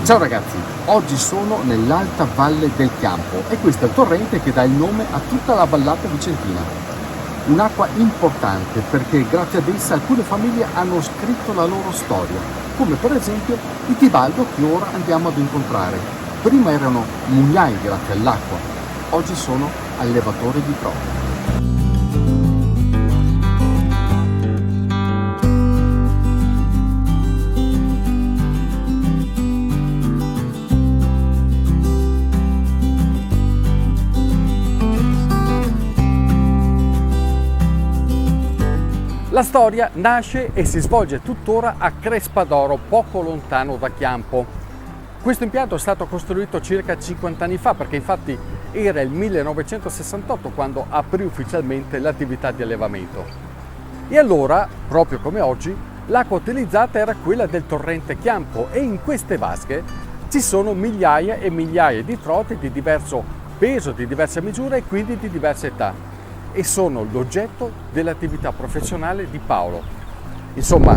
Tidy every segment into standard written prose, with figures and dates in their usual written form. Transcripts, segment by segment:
Ciao ragazzi, oggi sono nell'Alta Valle del Chiampo e questo è il torrente che dà il nome a tutta la vallata vicentina. Un'acqua importante perché grazie ad essa alcune famiglie hanno scritto la loro storia, come per esempio i Tibaldo che ora andiamo ad incontrare. Prima erano mugnai grazie all'acqua, oggi sono allevatori di trote. La storia nasce e si svolge tuttora a Crespadoro, poco lontano da Chiampo. Questo impianto è stato costruito circa 50 anni fa perché infatti era il 1968 quando aprì ufficialmente l'attività di allevamento. E allora, proprio come oggi, l'acqua utilizzata era quella del torrente Chiampo e in queste vasche ci sono migliaia e migliaia di trote di diverso peso, di diversa misura e quindi di diversa età. E sono l'oggetto dell'attività professionale di Paolo. Insomma,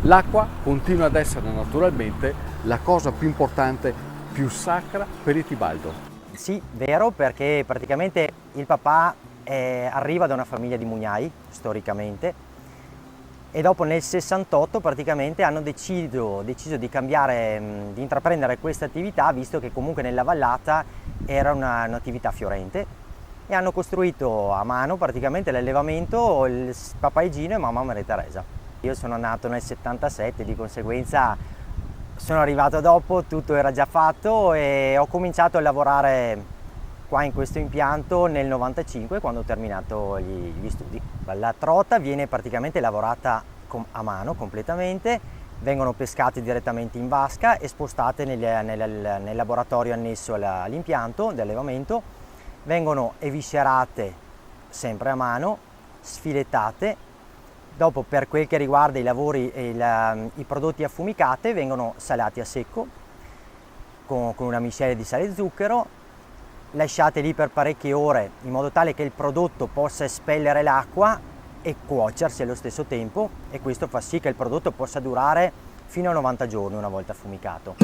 l'acqua continua ad essere naturalmente la cosa più importante, più sacra per i Tibaldo. Sì, vero, perché praticamente il papà arriva da una famiglia di mugnai, storicamente, e dopo nel 68 praticamente hanno deciso di cambiare, di intraprendere questa attività, visto che comunque nella vallata era un'attività fiorente. E hanno costruito a mano praticamente l'allevamento il papà Igino e mamma Maria Teresa. Io sono nato nel 77, di conseguenza sono arrivato dopo, tutto era già fatto e ho cominciato a lavorare qua in questo impianto nel 95 quando ho terminato gli studi. La trota viene praticamente lavorata a mano completamente, vengono pescate direttamente in vasca e spostate nel laboratorio annesso all'impianto di allevamento. Vengono eviscerate sempre a mano, sfilettate, dopo per quel che riguarda i lavori e i prodotti affumicati vengono salati a secco con una miscela di sale e zucchero, lasciate lì per parecchie ore in modo tale che il prodotto possa espellere l'acqua e cuocersi allo stesso tempo e questo fa sì che il prodotto possa durare fino a 90 giorni una volta affumicato.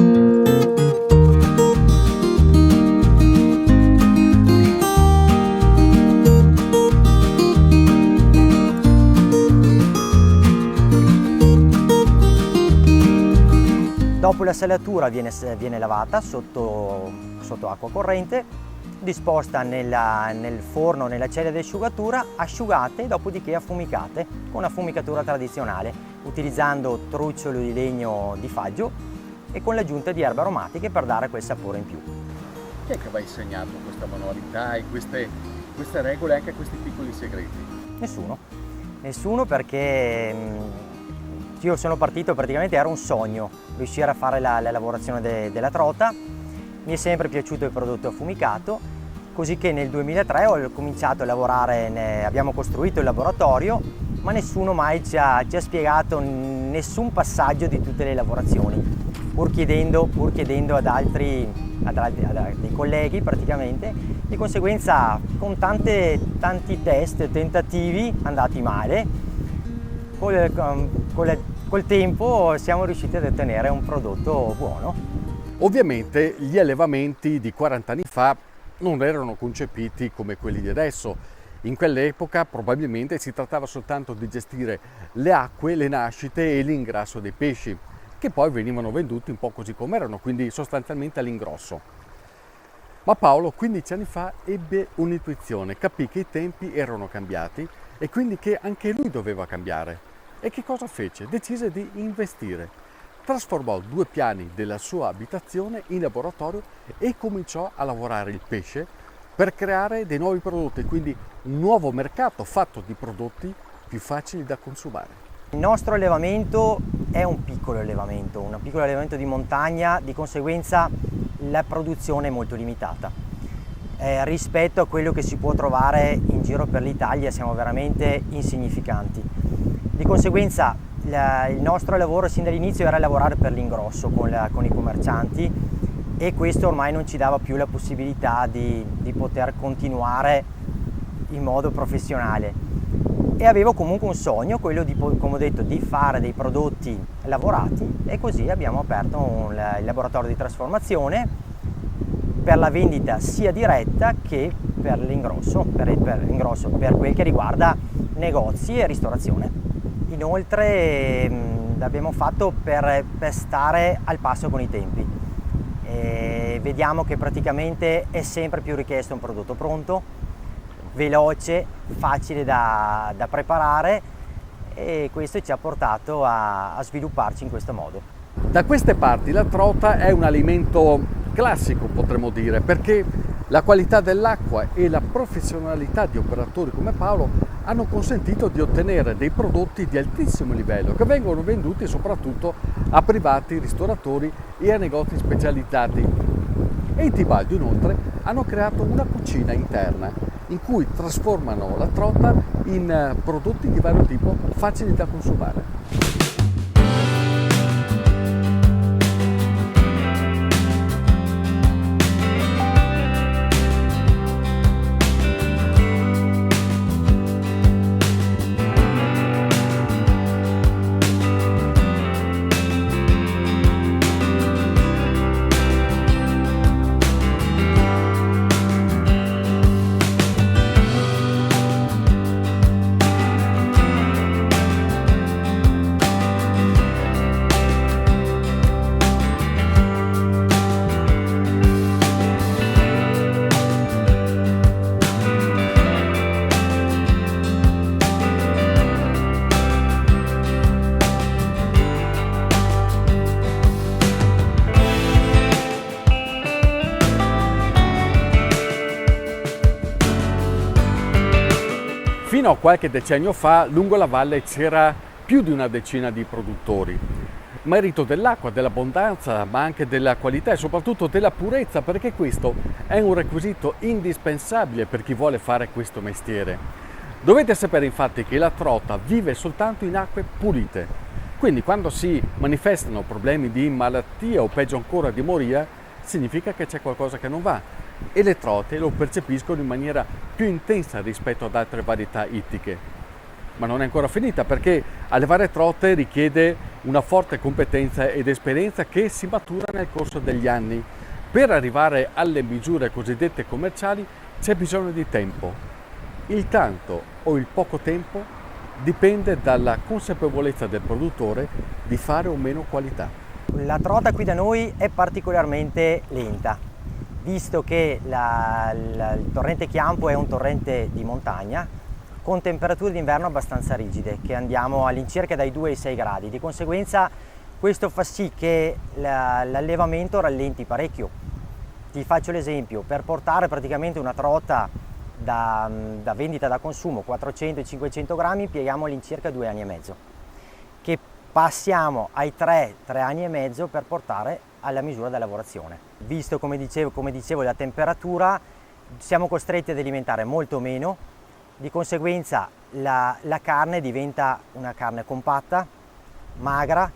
Dopo la salatura viene lavata sotto acqua corrente, disposta nel forno, nella cella di asciugatura, asciugate, dopodiché affumicate con affumicatura tradizionale, utilizzando trucciolo di legno di faggio e con l'aggiunta di erbe aromatiche per dare quel sapore in più. Chi è che vi ha insegnato questa manualità e queste regole, anche questi piccoli segreti? Nessuno perché io sono partito praticamente, era un sogno riuscire a fare la lavorazione della trota, mi è sempre piaciuto il prodotto affumicato, così che nel 2003 ho cominciato a lavorare, abbiamo costruito il laboratorio, ma nessuno mai ci ha spiegato nessun passaggio di tutte le lavorazioni, pur chiedendo a dei colleghi praticamente, di conseguenza con tanti test, tentativi andati male, col tempo siamo riusciti ad ottenere un prodotto buono. Ovviamente gli allevamenti di 40 anni fa non erano concepiti come quelli di adesso. In quell'epoca probabilmente si trattava soltanto di gestire le acque, le nascite e l'ingrasso dei pesci, che poi venivano venduti un po' così come erano, quindi sostanzialmente all'ingrosso. Ma Paolo 15 anni fa ebbe un'intuizione, capì che i tempi erano cambiati e quindi che anche lui doveva cambiare. E che cosa fece? Decise di investire. Trasformò 2 piani della sua abitazione in laboratorio e cominciò a lavorare il pesce per creare dei nuovi prodotti, quindi un nuovo mercato fatto di prodotti più facili da consumare. Il nostro allevamento è un piccolo allevamento di montagna, di conseguenza la produzione è molto limitata. Rispetto a quello che si può trovare in giro per l'Italia siamo veramente insignificanti. Di conseguenza il nostro lavoro sin dall'inizio era lavorare per l'ingrosso con i commercianti e questo ormai non ci dava più la possibilità di poter continuare in modo professionale. e avevo comunque un sogno, quello di, come ho detto, di fare dei prodotti lavorati, e così abbiamo aperto il laboratorio di trasformazione per la vendita sia diretta che per l'ingrosso, per quel che riguarda negozi e ristorazione. Inoltre l'abbiamo fatto per stare al passo con i tempi. Vediamo che praticamente è sempre più richiesto un prodotto pronto, veloce, facile da preparare, e questo ci ha portato a svilupparci in questo modo. Da queste parti la trota è un alimento classico, potremmo dire, perché la qualità dell'acqua e la professionalità di operatori come Paolo hanno consentito di ottenere dei prodotti di altissimo livello che vengono venduti soprattutto a privati, ristoratori e a negozi specializzati. E i Tibaldi inoltre hanno creato una cucina interna in cui trasformano la trota in prodotti di vario tipo facili da consumare. Fino a qualche decennio fa, lungo la valle c'era più di una decina di produttori. Merito dell'acqua, dell'abbondanza, ma anche della qualità e soprattutto della purezza, perché questo è un requisito indispensabile per chi vuole fare questo mestiere. Dovete sapere infatti che la trota vive soltanto in acque pulite. Quindi quando si manifestano problemi di malattia o peggio ancora di moria, significa che c'è qualcosa che non va. E le trote lo percepiscono in maniera più intensa rispetto ad altre varietà ittiche. Ma non è ancora finita, perché allevare trote richiede una forte competenza ed esperienza che si matura nel corso degli anni. Per arrivare alle misure cosiddette commerciali c'è bisogno di tempo. Il tanto o il poco tempo dipende dalla consapevolezza del produttore di fare o meno qualità. La trota qui da noi è particolarmente lenta, visto che il torrente Chiampo è un torrente di montagna con temperature d'inverno abbastanza rigide, che andiamo all'incirca dai 2 ai 6 gradi. Di conseguenza questo fa sì che l'allevamento rallenti parecchio. Ti faccio l'esempio: per portare praticamente una trota da vendita da consumo 400-500 grammi impieghiamo all'incirca 2 anni e mezzo, che passiamo ai 3 anni e mezzo per portare alla misura da lavorazione. Visto, come dicevo, la temperatura, siamo costretti ad alimentare molto meno, di conseguenza la carne diventa una carne compatta, magra,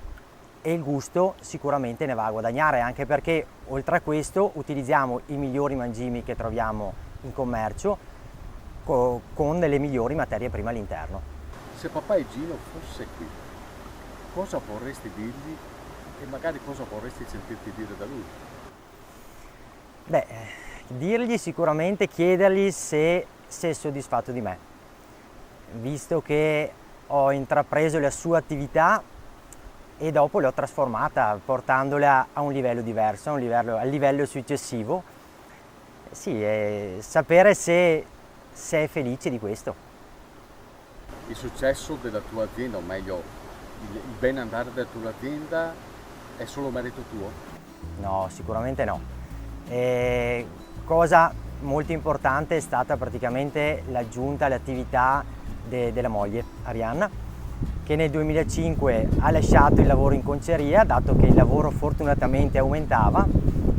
e il gusto sicuramente ne va a guadagnare, anche perché oltre a questo utilizziamo i migliori mangimi che troviamo in commercio con le migliori materie prime all'interno. Se papà Igino fosse qui, cosa vorresti dirgli e magari cosa vorresti sentirti dire da lui? Beh, dirgli sicuramente, chiedergli se è soddisfatto di me, visto che ho intrapreso la sua attività e dopo l'ho trasformata portandola a un livello diverso, al livello successivo. Sì, sapere se è felice di questo. Il successo della tua azienda, o meglio il ben andare della tua azienda, è solo merito tuo? No, sicuramente no. Cosa molto importante è stata praticamente l'aggiunta all'attività della moglie Arianna, che nel 2005 ha lasciato il lavoro in conceria, dato che il lavoro fortunatamente aumentava,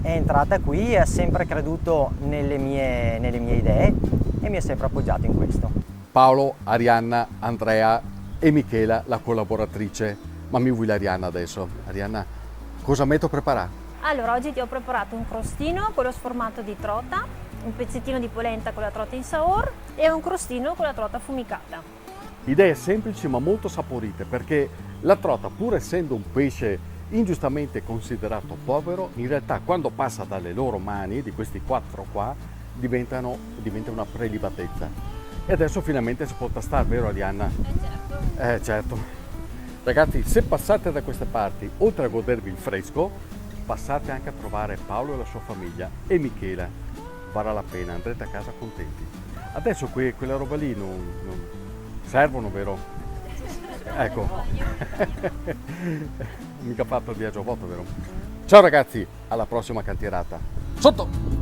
è entrata qui e ha sempre creduto nelle mie idee e mi ha sempre appoggiato in questo. Paolo, Arianna, Andrea e Michela, la collaboratrice. Ma mi vuoi l'Arianna adesso? Arianna, cosa metto a preparare? Allora, oggi ti ho preparato un crostino con lo sformato di trota, un pezzettino di polenta con la trota in saor e un crostino con la trota affumicata. Idee semplici ma molto saporite, perché la trota, pur essendo un pesce ingiustamente considerato povero, in realtà quando passa dalle loro mani, di questi 4 qua, diventa una prelibatezza. E adesso finalmente si può tastare, vero Arianna? Certo. Ragazzi, se passate da queste parti, oltre a godervi il fresco, passate anche a trovare Paolo e la sua famiglia e Michela. Varrà la pena, andrete a casa contenti. Adesso quella roba lì non servono, vero? Ecco. Mica fatto il viaggio a vuoto, vero? Ciao ragazzi, alla prossima cantierata. Sotto!